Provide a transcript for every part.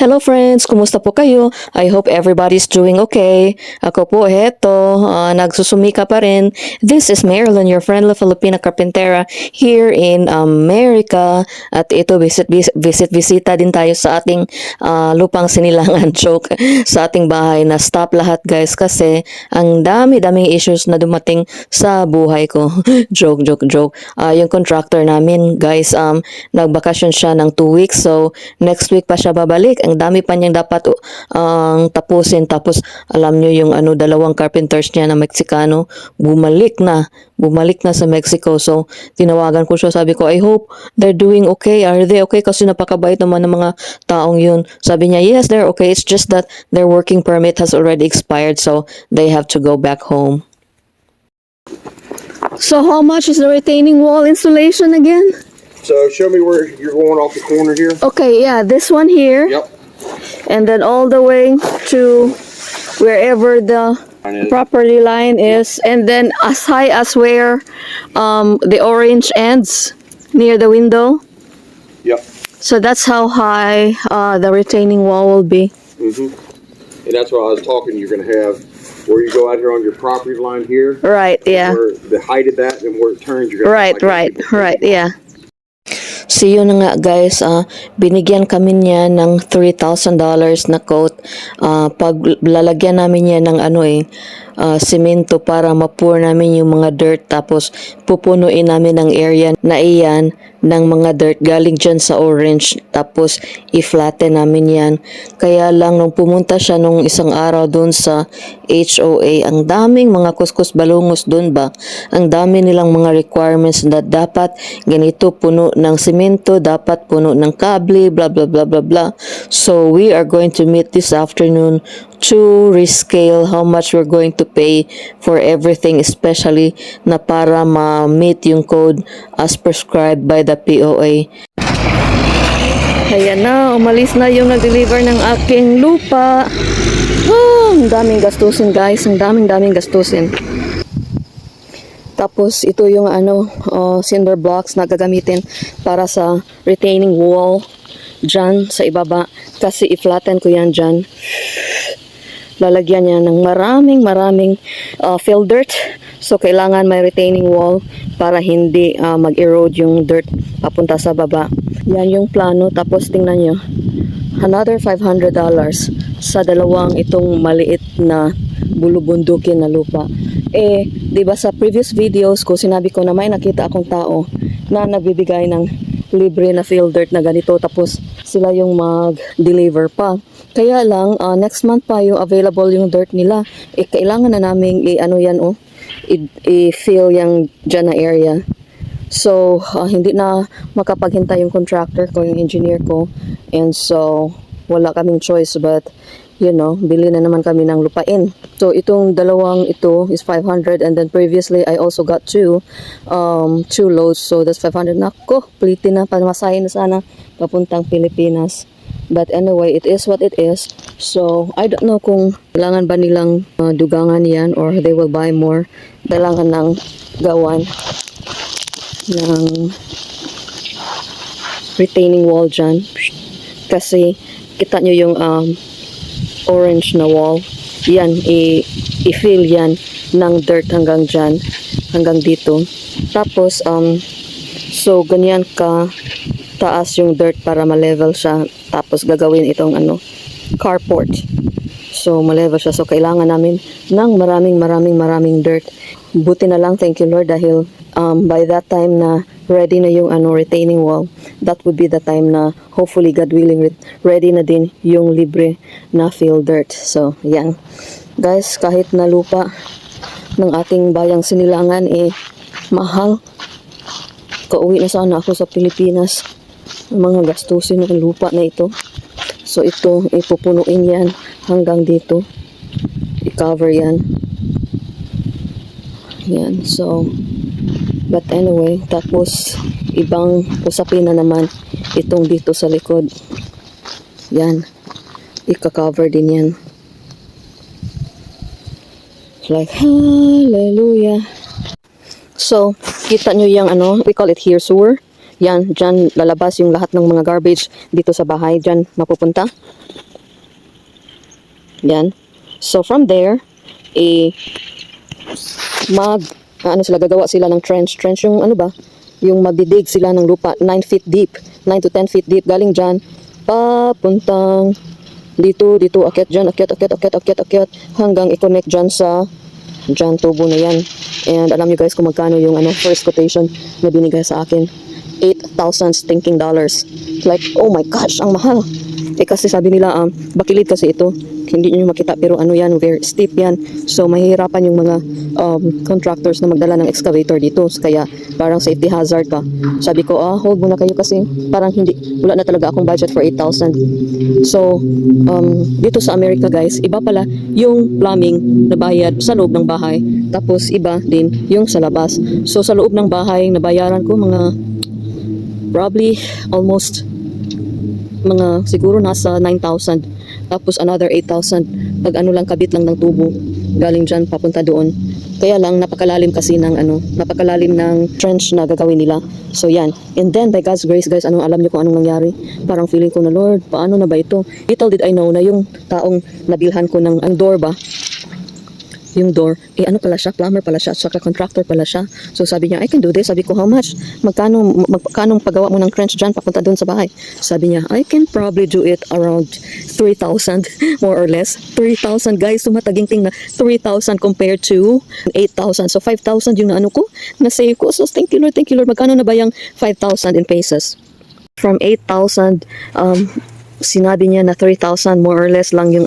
Hello friends, kumusta po kayo? I hope everybody's doing okay. Ako po, heto, nagsusumika pa rin. This is Marilyn, your friendly Filipina carpentera here in America. At ito, visita din tayo sa ating lupang sinilangan, joke, sa ating bahay na stop lahat guys kasi ang dami-daming issues na dumating sa buhay ko. joke. Yung contractor namin guys, nagbakasyon siya ng 2 weeks, so next week pa siya babalik. Ang dami pa niyang dapat tapusin. Tapos alam niyo yung dalawang carpenters niya na Meksikano bumalik na sa Mexico. So tinawagan ko siya, sabi ko I hope they're doing okay. Are they okay? Kasi napakabait naman ng mga taong yun. Sabi niya yes, they're okay. It's just that their working permit has already expired, so they have to go back home. So how much is the retaining wall installation again? So show me where you're going off the corner here. Okay, yeah, this one here. Yep. And then all the way to wherever the property line is, and then as high as where the orange ends near the window. Yep. So that's how high the retaining wall will be. And that's what I was talking. You're going to have where you go out here on your property line here. Right, yeah. Where the height of that and where it turns. You're going to Right, yeah. So yun na nga guys, binigyan kami niya ng $3,000 na coat. Pag lalagyan namin niya ng simento para ma-pour namin yung mga dirt, tapos pupunuin namin ang area na iyan ng mga dirt galing dyan sa orange, tapos i-flatten namin yan. Kaya lang nung pumunta siya nung isang araw dun sa HOA, ang daming mga kuskus balungos dun ba, ang dami nilang mga requirements na dapat ganito, puno ng simento, dapat puno ng kable, blah blah blah blah blah. So we are going to meet this afternoon to rescale how much we're going to pay for everything, especially na para ma-meet yung code as prescribed by the POA. Ayan na, umalis na yung nag-deliver ng aking lupa. Ang daming gastusin guys, ang daming gastusin. Tapos ito yung cinder blocks na gagamitin para sa retaining wall dyan sa ibaba, kasi i-flatten ko yan dyan. Lalagyan niya ng maraming fill dirt. So kailangan may retaining wall para hindi mag-erode yung dirt papunta sa baba. Yan yung plano. Tapos tingnan nyo, another $500 sa dalawang itong maliit na bulubundukin na lupa. Di ba sa previous videos ko sinabi ko na may nakita akong tao na nagbibigay ng libre na fill dirt na ganito, tapos sila yung mag-deliver pa. Kaya lang next month pa yung available yung dirt nila. Kailangan na namin i-fill yung dyan na area. So hindi na makapaghintay yung contractor ko, yung engineer ko, and so wala kaming choice but bili na naman kami ng lupain. So itong dalawang ito is 500, and then previously I also got two loads, so that's 500. Nako, pliti na, pamasahin na sana papuntang Pilipinas. But anyway, it is what it is. So I don't know kung kailangan ba nilang dugangan yan or they will buy more. Kailangan ng gawan ng retaining wall dyan, kasi kita nyo yung orange na wall yan, i-fill yan ng dirt hanggang dyan, hanggang dito. Tapos so ganyan ka taas yung dirt para ma-level siya. Tapos gagawin itong carport, so ma-level siya. So kailangan namin ng maraming dirt. Buti na lang, thank you Lord, dahil by that time na ready na yung retaining wall, that would be the time na hopefully, God willing, ready na din yung libre na fill dirt. So yan guys, kahit na lupa ng ating bayang sinilangan mahal. Kauwi na sana ako sa Pilipinas, mga gastusin ng lupa na ito. So ito, ipupunuin yan hanggang dito, i-cover yan. So but anyway, tapos ibang usapin na naman itong dito sa likod. Yan, ika-cover din yan. Like hallelujah. So kita nyo yung we call it here sewer, Yan, dyan lalabas yung lahat ng mga garbage dito sa bahay. Dyan mapupunta. Yan. So from there, ano sila, gagawa sila ng trench. Trench yung ano ba? Yung magdidig sila ng lupa, 9 feet deep. 9 to 10 feet deep. Galing dyan, papuntang dito, akyat dyan, akyat, hanggang i-connect dyan sa tubo na yan. And alam nyo guys kung magkano yung first quotation na binigay sa akin. $8,000 stinking dollars. Like, oh my gosh, ang mahal. Kasi sabi nila, bakilid kasi ito. Hindi nyo makita, pero yan, very steep yan. So, mahihirapan yung mga contractors na magdala ng excavator dito. Kaya, parang safety hazard ka. Sabi ko, hold muna kayo kasi parang wala na talaga akong budget for 8,000. So, dito sa Amerika guys, iba pala yung plumbing na bayad sa loob ng bahay. Tapos, iba din yung sa labas. So, sa loob ng bahay, nabayaran ko mga probably almost mga siguro nasa 9,000. Tapos another 8,000 pag lang kabit lang ng tubo galing dyan papunta doon. Kaya lang napakalalim kasi ng napakalalim ng trench na gagawin nila. So yan. And then by God's grace guys, alam niyo kung anong nangyari? Parang feeling ko na, Lord, paano na ba ito? Little did I know na yung taong nabilhan ko ng door ba? Yung door, pala siya, plumber pala siya, saka contractor pala siya. So sabi niya, I can do this. Sabi ko, how much? Magkano paggawa mo ng trench dyan, papunta doon sa bahay? Sabi niya, I can probably do it around 3,000, more or less. 3,000 guys, sumataging-ting na 3,000 compared to 8,000. So 5,000 yung ko, na-save ko. So thank you Lord, Magkano na ba yung 5,000 in pesos? From 8,000, sinabi niya na 3,000 more or less lang yung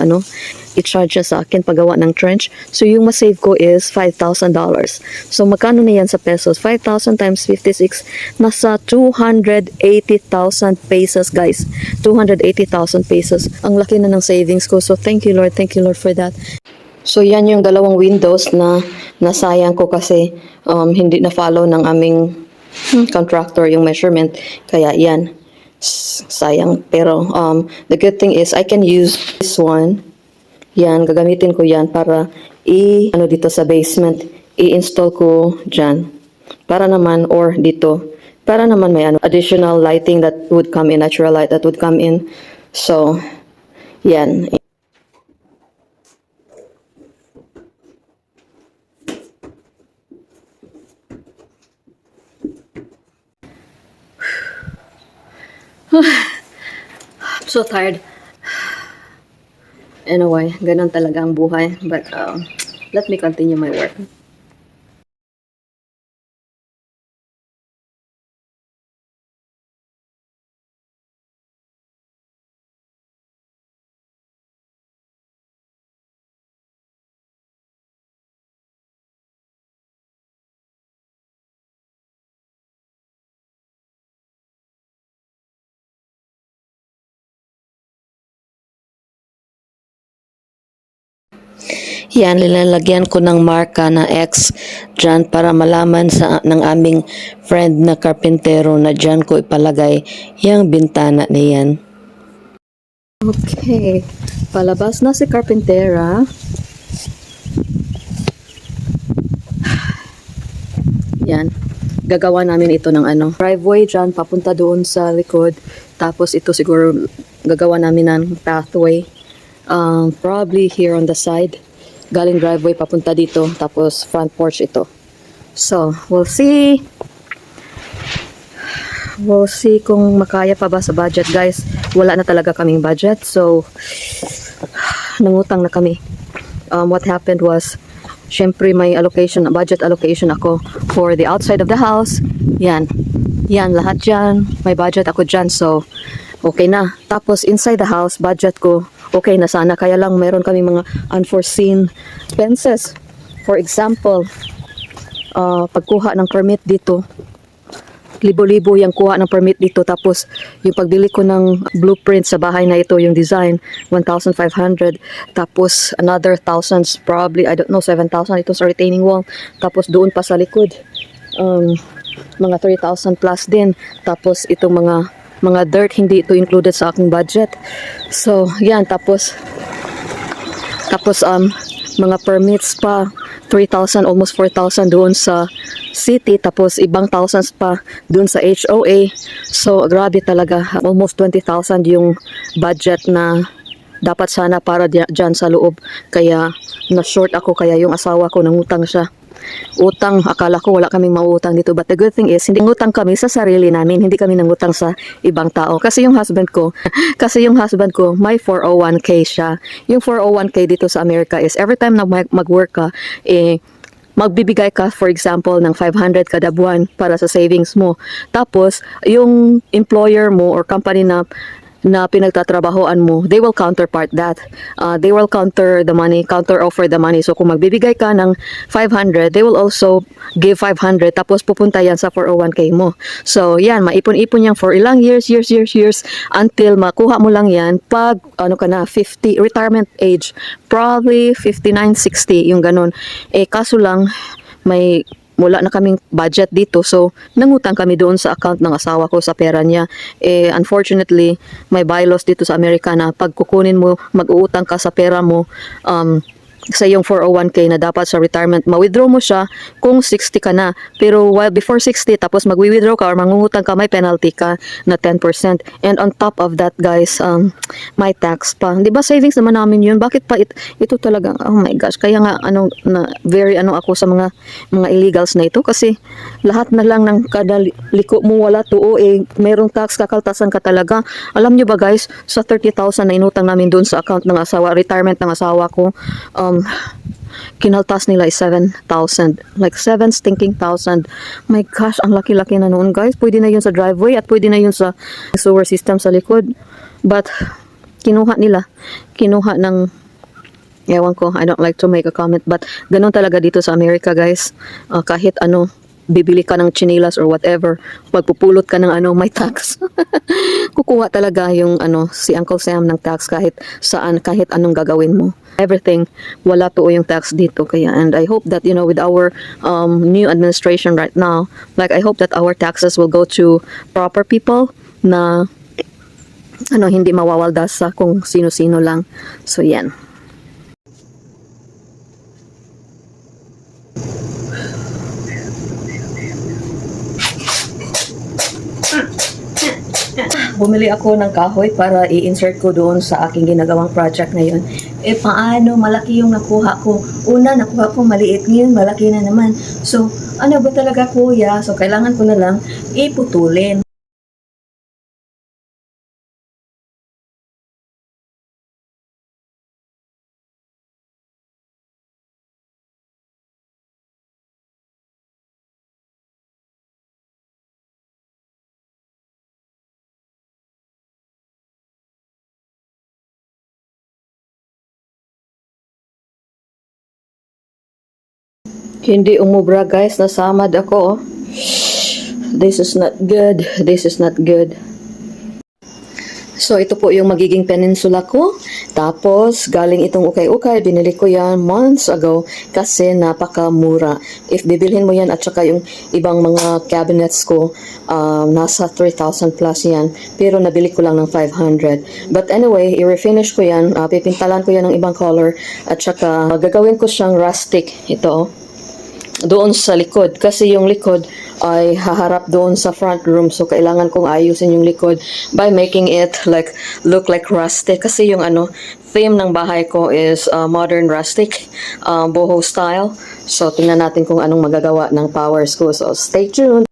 i-charge niya sa akin paggawa ng trench. So yung masave ko is $5,000. So magkano na yan sa pesos? 5,000 times 56, nasa 280,000 pesos guys. 280,000 pesos. Ang laki na ng savings ko. So thank you Lord for that. So yan yung dalawang windows na nasayang ko kasi hindi na follow ng aming contractor yung measurement. Kaya yan. Sayang. Pero the good thing is I can use this one. Yan, gagamitin ko yan para dito sa basement, i-install ko dyan. Para naman, or dito, para naman may additional lighting that would come in, natural light that would come in. So, yan. I'm so tired. Anyway, ganun talaga ang buhay. But let me continue my work. Yan, nilalagyan ko ng marka na X dyan para malaman ng aming friend na karpentero na dyan ko ipalagay yung bintana na yan. Okay, palabas na si karpentera. Yan, gagawa namin ito ng driveway dyan, papunta doon sa likod. Tapos ito siguro gagawa namin ng pathway. Probably here on the side. Galing driveway papunta dito, tapos front porch ito. So, we'll see. We'll see kung makaya pa ba sa budget, guys. Wala na talaga kaming budget, so nangutang na kami. What happened was, syempre may budget allocation ako for the outside of the house. Yan, lahat dyan. May budget ako dyan, so okay na. Tapos inside the house, budget ko okay na sana. Kaya lang meron kami mga unforeseen expenses. For example, pagkuha ng permit dito. Libo-libo yung kuha ng permit dito. Tapos yung pagbili ko ng blueprint sa bahay na ito, yung design, 1,500. Tapos another thousands, probably, I don't know, 7,000 ito sa retaining wall. Tapos doon pa sa likod, mga 3,000 plus din. Tapos itong mga dirt, hindi ito included sa aking budget. So, yan, tapos mga permits pa, 3,000, almost 4,000 doon sa city, tapos ibang thousands pa doon sa HOA. So, grabe talaga. Almost 20,000 yung budget na dapat sana para dyan sa loob. Kaya, na-short ako, kaya yung asawa ko nangutang siya. Utang, akala ko wala kaming mauutang dito. But the good thing is, hindi ngutang kami sa sarili namin, hindi kami nangutang sa ibang tao. Kasi yung husband ko, may 401k siya. Yung 401k dito sa Amerika is every time na mag-work ka, magbibigay ka, for example, ng 500 kada buwan para sa savings mo. Tapos, yung employer mo or company na pinagtatrabahoan mo, they will counterpart that. They will counter offer the money. So kung magbibigay ka ng 500, they will also give 500 tapos pupunta yan sa 401k mo. So yan, maipon-ipon yan for ilang years until makuha mo lang yan pag 50 retirement age, probably 59, 60 yung ganun. Kaso lang wala na kaming budget dito, so nangutang kami doon sa account ng asawa ko sa pera niya. Unfortunately, may bylaws dito sa Amerika na pag kukunin mo, mag-uutang ka sa pera mo, sa yung 401k na dapat sa retirement, ma-withdraw mo siya kung 60 ka na. Pero while before 60, tapos mag-withdraw ka or mangungutang ka, may penalty ka na 10%. And on top of that, guys, may tax pa. Di ba savings naman namin yun? Bakit pa ito talaga? Oh my gosh. Kaya nga, very ako sa mga illegals na ito kasi lahat na lang ng kada liko mo wala tuo, merong tax, kakaltasan ka talaga. Alam nyo ba guys, sa 30,000 na inutang namin doon sa account ng asawa, retirement ng asawa ko, kinaltas nila is 7,000. Like 7 stinking thousand. My gosh, ang laki-laki na noon guys. Pwede na yun sa driveway at pwede na yun sa sewer system sa likod. But, kinuha ng ewan ko, I don't like to make a comment, but ganun talaga dito sa Amerika guys. Kahit bibili ka ng chinelas or whatever, magpupulot ka ng may tax. Kukuha talaga yung si Uncle Sam ng tax kahit saan, kahit anong gagawin mo. Everything, wala to yung tax dito. Kaya, and I hope that, with our new administration right now, like I hope that our taxes will go to proper people na hindi mawawaldas sa kung sino-sino lang. So, yan. Bumili ako ng kahoy para i-insert ko doon sa aking ginagawang project ngayon. Paano? Malaki yung nakuha ko. Una, nakuha ko maliit. Ngayon, malaki na naman. So, ano ba talaga kuya? So, kailangan ko na lang iputulin. Hindi umubra guys, nasamad ako. Oh. This is not good. This is not good. So ito po yung magiging peninsula ko. Tapos galing itong ukay-ukay, binili ko yan months ago kasi napakamura. If bibilhin mo yan at saka yung ibang mga cabinets ko, nasa 3,000 plus yan. Pero nabili ko lang ng 500. But anyway, i-refinish ko yan. Pipintalan ko yan ng ibang color. At saka gagawin ko siyang rustic. Ito doon sa likod. Kasi yung likod ay haharap doon sa front room. So, kailangan kong ayusin yung likod by making it look like rustic. Kasi yung theme ng bahay ko is modern rustic, boho style. So, tingnan natin kung anong magagawa ng powers ko. So, stay tuned.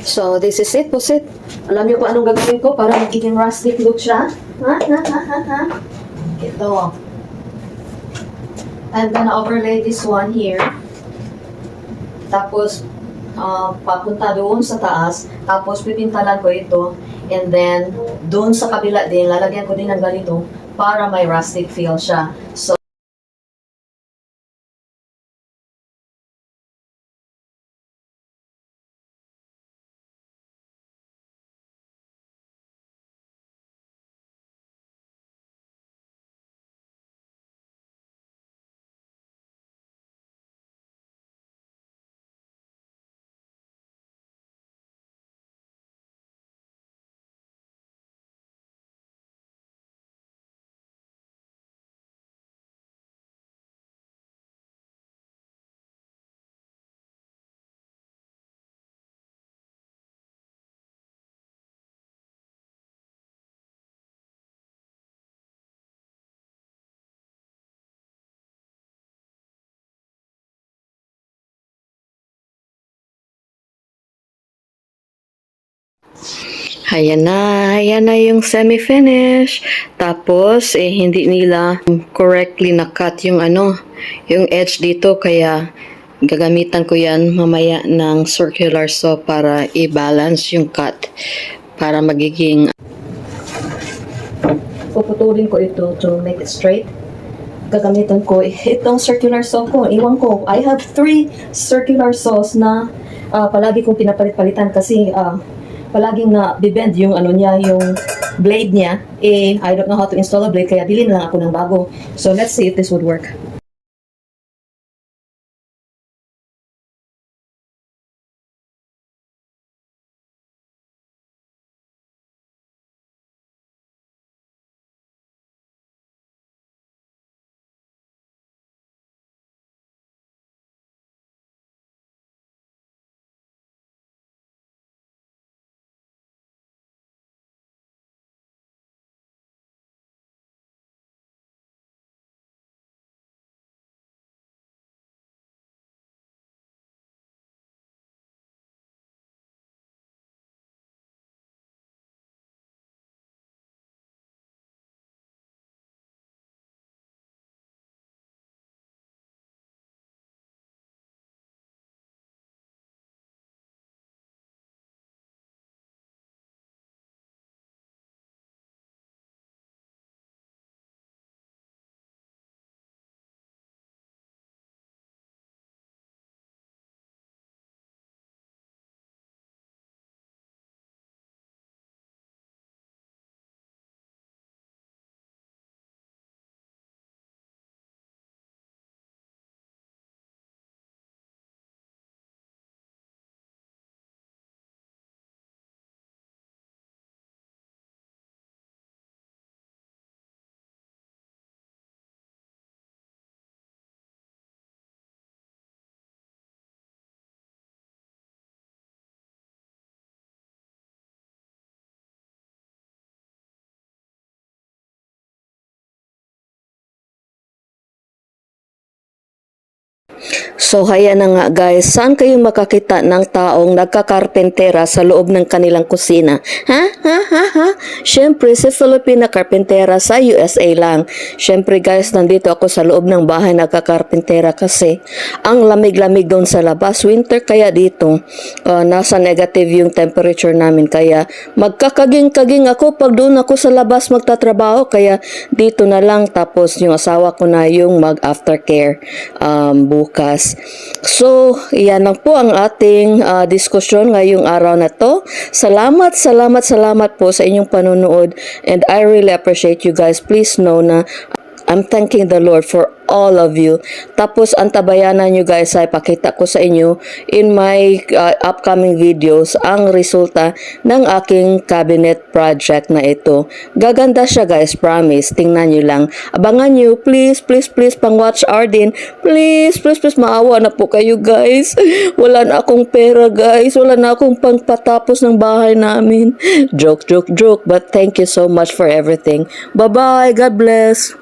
So, this is it, pusit. Alam niyo kung anong gagawin ko para magiging rustic look siya? Ha? Ito. I'm gonna overlay this one here. Tapos, papunta doon sa taas. Tapos, pipintalan ko ito. And then, doon sa kabila din, lalagyan ko din ng ganito para may rustic feel siya. So, Ayan na yung semi-finish. Tapos, hindi nila correctly na-cut yung yung edge dito. Kaya, gagamitan ko yan mamaya ng circular saw para i-balance yung cut. Para magiging... Puputulin ko ito to make it straight. Gagamitan ko itong circular saw ko. Iwan ko. I have 3 circular saws na palagi kong pinapalit-palitan kasi palaging na bibend yung niya, yung blade niya. I don't know how to install a blade kaya bilhin na lang ako ng bago. So let's see if this would work. So, haya na nga guys, saan kayo makakita ng taong nagkakarpentera sa loob ng kanilang kusina? Ha? Ha? Ha? Ha? Siyempre, si Filipina karpentera sa USA lang. Siyempre guys, nandito ako sa loob ng bahay nagkakarpentera kasi ang lamig-lamig doon sa labas. Winter kaya dito, nasa negative yung temperature namin. Kaya magkakaging-kaging ako pag doon ako sa labas magtatrabaho. Kaya dito na lang, tapos yung asawa ko na yung mag-aftercare bukas. So, yan lang po ang ating diskusyon ngayong araw na to. Salamat po sa inyong panonood and I really appreciate you guys. Please know na I'm thanking the Lord for all of you. Tapos, ang tabayanan nyo guys ay pakita ko sa inyo in my upcoming videos ang resulta ng aking cabinet project na ito. Gaganda siya guys, promise. Tingnan nyo lang. Abangan nyo, please, pang watch hour din. Please, maawa na po kayo guys. Wala na akong pera guys. Wala na akong pangpatapos ng bahay namin. Joke. But thank you so much for everything. Bye-bye. God bless.